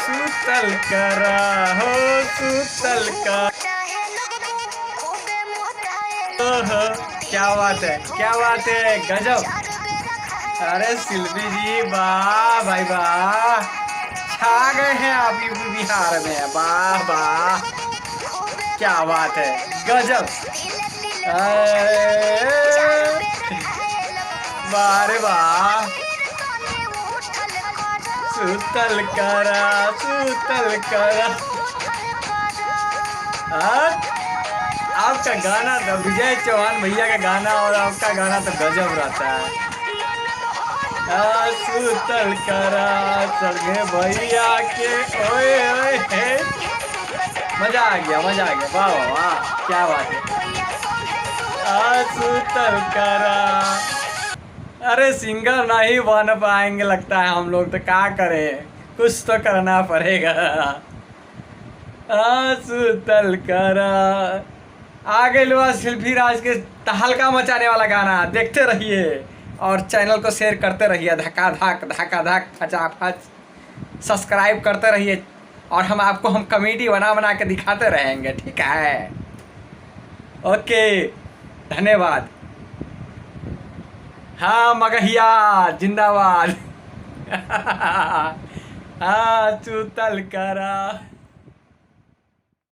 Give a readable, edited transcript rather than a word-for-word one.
सुतल करा हो सुतल का। ओहो, क्या बात है, क्या बात है, गजब। अरे शिल्पी जी वाह भाई वाह, छा गए हैं आप यूपी बिहार में, वाह वाह, क्या बात है, गजब। वाह रे वाह, सुतल करा सुतल करा। आपका गाना तो विजय चौहान भैया का गाना और आपका गाना तो गजब रहता है। सुतल करा संगे भैया के, ओए ओए हे, मजा आ गया, मजा आ गया, वाह वाह वाह, क्या बात है। सुतल करा। अरे सिंगर नहीं बन पाएंगे लगता है हम लोग, तो क्या करें, कुछ तो करना पड़ेगा। सुतल करा आ गए लोग शिल्पी राज के तहलका मचाने वाला गाना। देखते रहिए और चैनल को शेयर करते रहिए, धक्का धक फटाफट सब्सक्राइब करते रहिए, और हम कॉमेडी बना बना के दिखाते रहेंगे, ठीक है। ओके, धन्यवाद। हाँ मगहिया जिंदाबाद। हाँ सुतल करा।